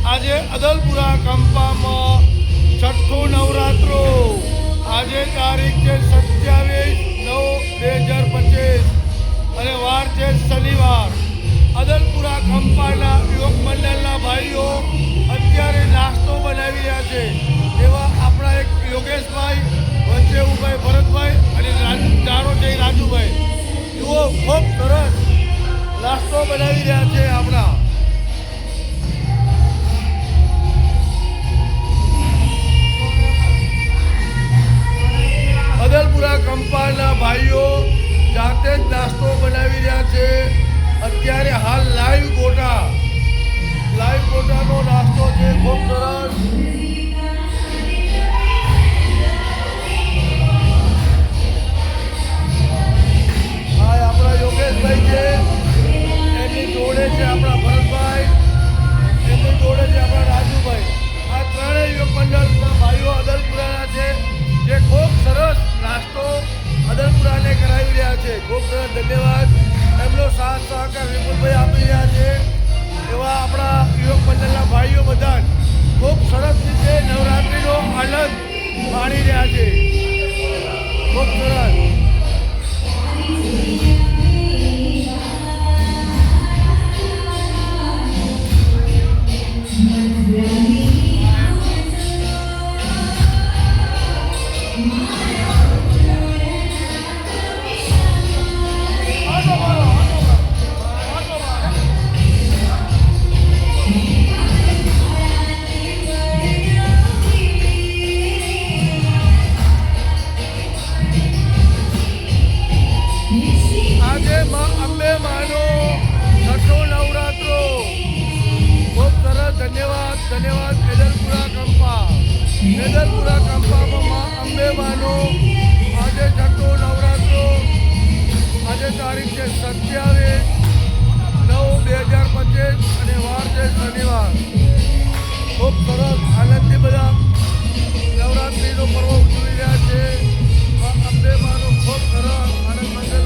આજે અદલપુરા કંપામાં છઠ્ઠું નવરાત્રો આજે તારીખ છે 27/9/2025 અને વાર છે શનિવાર. અદલપુરા કંપાના યુવક મંડળના ભાઈઓ અત્યારે નાસ્તો બનાવી રહ્યા છે. એવા આપણા એક યોગેશભાઈ, વચ્ચે ઉભાઈ ભરતભાઈ અને જાણો છે રાજુભાઈ, જુઓ ખૂબ સરસ નાસ્તો બનાવી રહ્યા છે. આપણા અદલપુરા કંપાના ભાઈઓ જાતે જ નાસ્તો બનાવી રહ્યા છે. અત્યારે હાલ લાઈવ ગોટાનો નાસ્તો છે, ખૂબ સરસ. હા, આપણા યોગેશભાઈ છે, એમની જોડે છે આપણા ભરતભાઈ, એમની જોડે છે આપણા રાજુભાઈ. આ ત્રણેય યુવક મંડળના ભાઈઓ અદલપુરાના છે, જે ખૂબ સરસ નાસ્તો અદલપુરાને કરાવી રહ્યા છે. ખૂબ સરસ, ધન્યવાદ. એમનો સાથ સહકાર વિપુલભાઈ આપી રહ્યા છે. એવા આપણા યુવક મંડળના ભાઈઓ બધા ખૂબ સરસ રીતે નવરાત્રિનો આનંદ માણી રહ્યા છે. ખૂબ સરસ. આજે માં અંબે માનો છઠ્ઠો નવરાત્રો. ખૂબ સરસ, ધન્યવાદ. વેદલપુરા કંપામાં માં અંબે માનો આજે છઠ્ઠો નવરાત્રો. આજે તારીખ છે 27/9/2025 અને વાર છે શનિવાર. ખૂબ સરસ આનંદથી બધા નવરાત્રિનો પર્વ ઉજવી રહ્યા છે. અંબે માનો ખૂબ સરસ આનંદ મંગલ